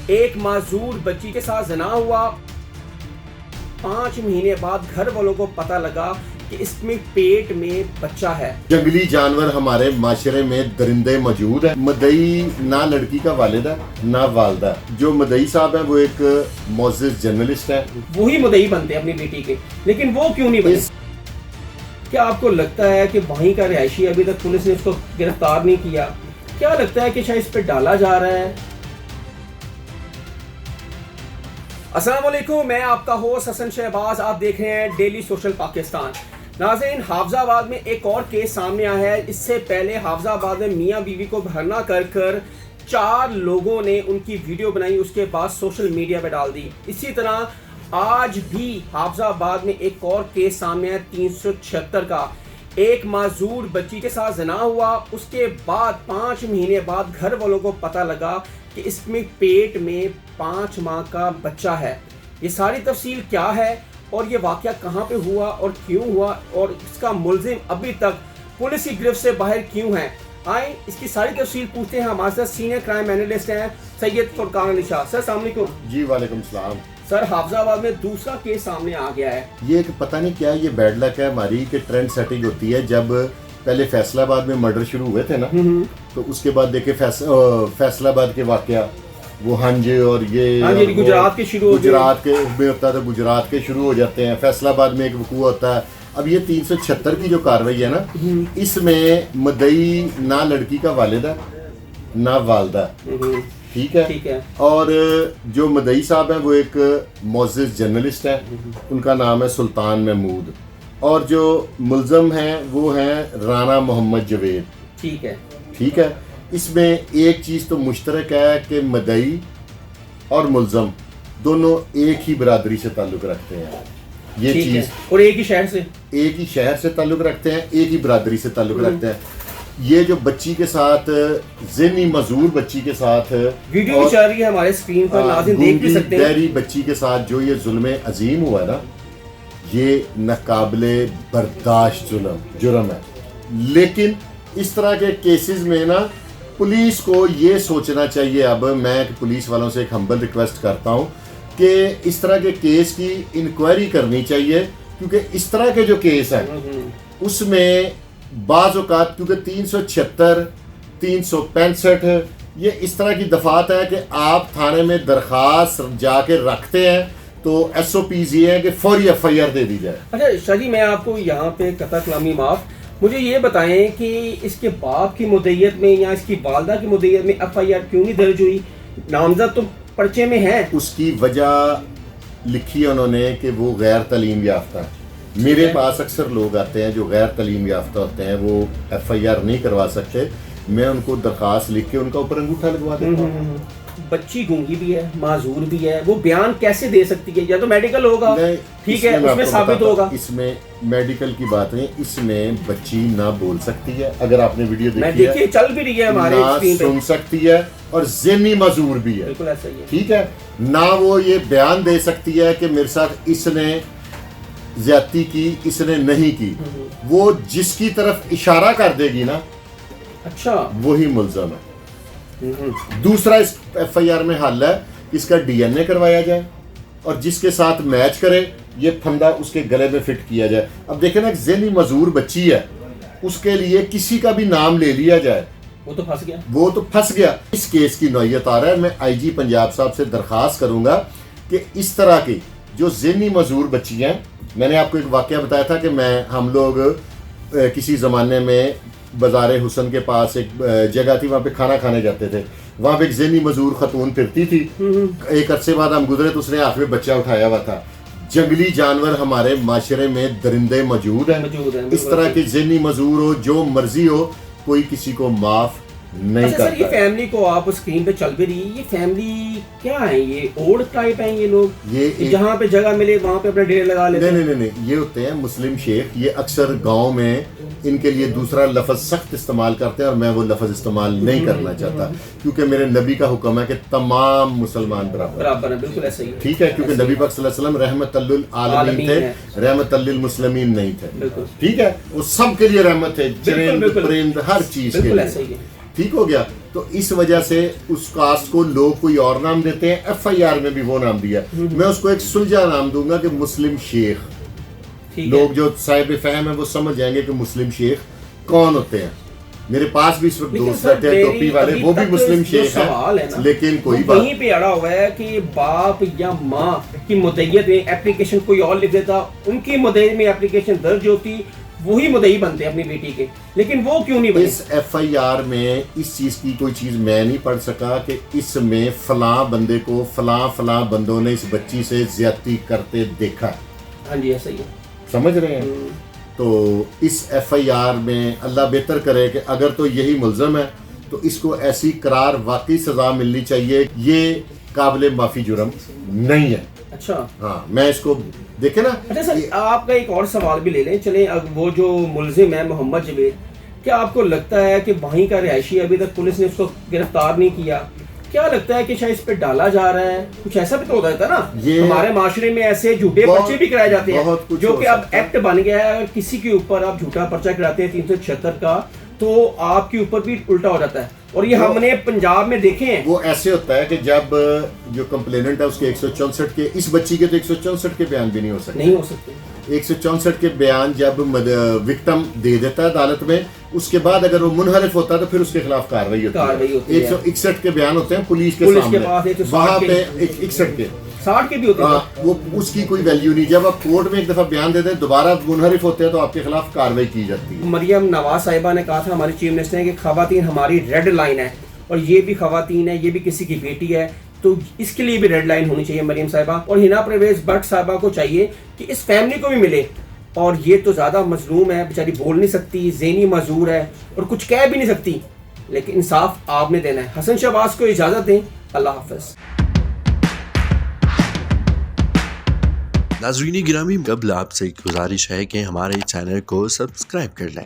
ایک معذور بچی کے ساتھ زنا ہوا، 5 مہینے بعد گھر والوں کو پتہ لگا کہ اس میں پیٹ میں بچہ ہے۔ جنگلی جانور ہمارے معاشرے میں درندے موجود ہیں۔ مدعی نہ لڑکی کا والد ہے نہ والدہ۔ جو مدعی صاحب ہیں وہ ایک معزز جرنلسٹ ہے، وہی مدعی بنتے ہیں اپنی بیٹی کے، لیکن وہ کیوں نہیں بنے؟ کیا آپ کو لگتا ہے کہ وہیں کا رہائشی ابھی تک پولیس نے اس کو گرفتار نہیں کیا؟ کیا لگتا ہے کہ شاید اس پہ ڈالا جا رہا ہے؟ السلام علیکم، میں آپ کا ہوسٹ حسن شہباز، آپ دیکھ رہے ہیں ڈیلی سوشل پاکستان۔ ناظرین، حافظ آباد میں ایک اور کیس سامنے آیا ہے۔ اس سے پہلے حافظ آباد میں میاں بیوی کو بھرنا کر 4 لوگوں نے ان کی ویڈیو بنائی، اس کے بعد سوشل میڈیا پہ ڈال دی۔ اسی طرح آج بھی حافظ آباد میں ایک اور کیس سامنے ہے 376 کا۔ ایک معذور بچی کے ساتھ زنا ہوا، اس کے بعد 5 مہینے بعد گھر والوں کو پتہ لگا کہ اس میں پیٹ میں 5 ماہ کا بچہ ہے۔ یہ ساری تفصیل کیا ہے اور یہ واقعہ کہاں پہ ہوا اور کیوں ہوا اور اس کا ملزم ابھی تک پولیس کی گرفت سے باہر کیوں ہے، آئیں اس کی ساری تفصیل پوچھتے ہیں۔ ہمارے ساتھ سینئر کرائم اینالسٹ ہیں سید فرقان علی شاہ۔ سر السلام علیکم۔ جی وعلیکم السلام۔ سر، حافظ آباد میں دوسرا کیس سامنے آ گیا ہے۔ یہ ایک پتہ نہیں کیا یہ بیڈ لک ہے ہماری کہ ٹرینڈ سیٹنگ ہوتی ہے۔ جب پہلے فیصل آباد میں مرڈر شروع ہوئے تھے نا، تو اس کے بعد دیکھیں فیصل آباد کے واقعہ وہ ہنج اور یہ گجرات کے شروع گجرات کے میں ہوتا ہے تو گجرات کے شروع ہو جاتے ہیں۔ فیصل آباد میں ایک وقوع ہوتا ہے۔ اب یہ 376 کی جو کارروائی ہے نا، اس میں مدعی نہ لڑکی کا والد ہے نہ والدہ، ٹھیک ہے، اور جو مدعی صاحب ہیں وہ ایک معزز جرنلسٹ ہیں، ان کا نام ہے سلطان محمود، اور جو ملزم ہیں وہ ہیں رانا محمد جوید، ٹھیک ہے۔ اس میں ایک چیز تو مشترک ہے کہ مدعی اور ملزم دونوں ایک ہی برادری سے تعلق رکھتے ہیں، یہ چیز، اور ایک ہی شہر سے تعلق رکھتے ہیں، ایک ہی برادری سے تعلق رکھتے ہیں۔ یہ جو بچی کے ساتھ ذہنی معذور بچی کے ساتھ ویڈیو بھی چل رہی ہے ہمارے اسکرین پر، ناظرین دیکھ بھی سکتے ہیں، بہری بچی کے ساتھ جو یہ ظلم عظیم ہوا ہے نا، یہ ناقابل برداشت جرم ہے۔ لیکن اس طرح کے کیسز میں نا پولیس کو یہ سوچنا چاہیے، اب میں پولیس والوں سے ایک ہمبل ریکویسٹ کرتا ہوں کہ اس طرح کے کیس کی انکوائری کرنی چاہیے، کیونکہ اس طرح کے جو کیس ہیں اس میں بعض اوقات، کیونکہ 376 365 یہ اس طرح کی دفعات ہے کہ آپ تھانے میں درخواست جا کے رکھتے ہیں تو ایس او پیز یہ ہے کہ فوری ایف آئی آر دے دی جائے۔ اچھا شاہ جی، میں آپ کو یہاں پہ قطع کلامی معاف، مجھے یہ بتائیں کہ اس کے باپ کی مدعیت میں یا اس کی والدہ کی مدعیت میں ایف آئی آر کیوں نہیں درج ہوئی؟ نامزد تو پرچے میں ہے۔ اس کی وجہ لکھی ہے انہوں نے کہ وہ غیر تعلیم یافتہ ہے۔ میرے پاس اکثر لوگ آتے ہیں جو غیر تعلیم یافتہ ہوتے ہیں، وہ ایف آئی آر نہیں کروا سکتے، میں ان کو درخواست لکھ کے ان کا اوپر انگوٹھا لگوا دیتا ہوں۔ بچی گونگی بھی ہے، معذور بھی ہے، وہ بیان کیسے دے سکتی ہے؟ یا تو میڈیکل ہوگا، ٹھیک ہے، اس میں ثابت ہوگا۔ اس میں میڈیکل کی بات نہیں، اس میں بچی نہ بول سکتی ہے، اگر آپ نے ویڈیو دیکھی ہے چل بھی رہی ہے ہمارے نہ سن سکتی ہے، اور ذہنی معذور بھی ہے، بالکل ایسا ہی ہے، ٹھیک ہے۔ نہ وہ یہ بیان دے سکتی ہے کہ میرے ساتھ اس نے زیادتی کی، اس نے نہیں کی۔ وہ جس کی طرف اشارہ کر دے گی نا، اچھا، وہی ملزم ہے۔ دوسرا اس ایف آئی آر میں حل ہے کہ اس کا ڈی این اے کروایا جائے، اور جس کے ساتھ میچ کرے یہ پھندا اس کے گلے میں فٹ کیا جائے۔ اب دیکھیں نا، ایک ذہنی معذور بچی ہے، اس کے لیے کسی کا بھی نام لے لیا جائے، وہ تو پھنس گیا۔ اس کیس کی نوعیت آ رہا ہے، میں آئی جی پنجاب صاحب سے درخواست کروں گا کہ اس طرح کی جو ذہنی معذور بچی ہیں، میں نے آپ کو ایک واقعہ بتایا تھا کہ ہم لوگ کسی زمانے میں بازار حسن کے پاس ایک جگہ تھی، وہاں پہ کھانا کھانے جاتے تھے، وہاں پہ ایک ذہنی معذور خاتون پھرتی تھی۔ ایک عرصے بعد ہم گزرے تو اس نے ہاتھ میں بچہ اٹھایا ہوا تھا۔ جنگلی جانور ہمارے معاشرے میں درندے موجود ہیں، اس طرح کے ذہنی معذور ہو، جو مرضی ہو، کوئی کسی کو معاف نہیں کرتا۔ یہ فیملی کو آپ اسکرین پہ چل بھی رہی ہے، یہ فیملی کیا ہے؟ یہ اولڈ ٹائپ ہیں یہ لوگ، یہ جہاں پہ جگہ ملے وہاں پہ اپنا ڈیرے لگا لیتے ہیں؟ نہیں، یہ ہوتے ہیں مسلم شیخ۔ یہ اکثر گاؤں میں ان کے لیے دوسرا لفظ سخت استعمال کرتے ہیں، اور میں وہ لفظ استعمال نہیں کرنا چاہتا، کیونکہ میرے نبی کا حکم ہے کہ تمام مسلمان برابر ہیں، بالکل ایسا ہی، ٹھیک ہے، کیونکہ نبی پاک صلی اللہ علیہ وسلم رحمت للعالمین تھے، رحمت للمسلمین نہیں تھے، ٹھیک ہے، وہ سب کے لیے رحمت ہے، چرند پرند ہر چیز کے لیے، ٹھیک ہو گیا۔ تو اس وجہ سے اس کاسٹ کو لوگ کوئی اور نام دیتے ہیں, ایف آئی آر میں بھی وہ نام دیا. میں اس کو ایک سلجھا نام دوں گا کہ مسلم شیخ. لوگ جو صاحب فہم ہیں وہ سمجھ جائیں گے کہ مسلم شیخ کون ہوتے ہیں. میرے پاس بھی اس وقت دوست رہتے ہیں ٹوپی والے, وہ بھی مسلم شیخ ہیں, لیکن کوئی بات وہیں پہ اڑا ہوا ہے کہ باپ یا ماں کی مدعیت میں اپلیکیشن کوئی اور لکھ دیتا, ان کی مدعی میں اپلیکیشن درج ہوتی, وہی مدعی بنتے اپنی بیٹی کے, لیکن وہ کیوں نہیں بنے. اس ایف آئی آر میں اس چیز کی کوئی چیز میں نہیں پڑھ سکا کہ اس میں فلاں بندے کو فلاں بندوں نے اس بچی سے زیادتی کرتے دیکھا. ہاں جی ایسا ہی ہے, سمجھ رہے ہیں. تو اس ایف آئی آر میں اللہ بہتر کرے کہ اگر تو یہی ملزم ہے تو اس کو ایسی قرار واقعی سزا ملنی چاہیے. یہ قابل معافی جرم نہیں ہے. اچھا ہاں میں اس کو دیکھیں نا. اچھا سر آپ کا ایک اور سوال بھی لے لیں. چلیں وہ جو ملزم ہے محمد جاوید, کیا آپ کو لگتا ہے کہ وہیں کا رہائشی ابھی تک پولیس نے اس کو گرفتار نہیں کیا؟ کیا لگتا ہے کہ شاید اس پہ ڈالا جا رہا ہے؟ کچھ ایسا بھی تو ہوتا ہے نا, ہمارے معاشرے میں ایسے جھوٹے پرچے بھی کرائے جاتے ہیں جو کہ اب ایکٹ بن گیا ہے. اگر کسی کے اوپر آپ جھوٹا پرچہ کراتے ہیں 376 کا تو آپ کے اوپر بھی الٹا ہو جاتا ہے, اور یہ ہم نے پنجاب میں دیکھے ہیں. وہ ایسے ہوتا ہے کہ جب جو کمپلیننٹ ہے اس کے 164 کے, اس بچی کے تو 164 کے بیان بھی نہیں ہو سکتے. 164 کے بیان جب وکٹم دے دیتا ہے عدالت میں, اس کے بعد اگر وہ منحرف ہوتا ہے تو پھر اس کے خلاف کارروائی ہوتی ہے. 161 کے بیان ہوتے ہیں پولیس کے سامنے, وہاں پہ 61 کے 60 کے بھی ہوتے ہیں, وہ اس کی کوئی ویلیو نہیں. جب آپ کورٹ میں ایک دفعہ بیان دیتے ہیں دوبارہ منحرف ہوتے ہیں تو آپ کے خلاف کارروائی کی جاتی ہے. مریم نواز صاحبہ نے کہا تھا ہماری چیف منسٹر نے کہ خواتین ہماری ریڈ لائن ہے, اور یہ بھی خواتین ہے, یہ بھی کسی کی بیٹی ہے, تو اس کے لیے بھی ریڈ لائن ہونی چاہیے مریم صاحبہ. اور ہنا پرویز بٹ صاحبہ کو چاہیے کہ اس فیملی کو بھی ملے, اور یہ تو زیادہ مظلوم ہے بیچاری, بول نہیں سکتی, ذہنی معذور ہے اور کچھ کہہ بھی نہیں سکتی, لیکن انصاف آپ نے دینا ہے. حسن شہباز کو اجازت دیں. اللہ حافظ. ناظرین گرامی, قبل آپ سے گزارش ہے کہ ہمارے چینل کو سبسکرائب کر لیں.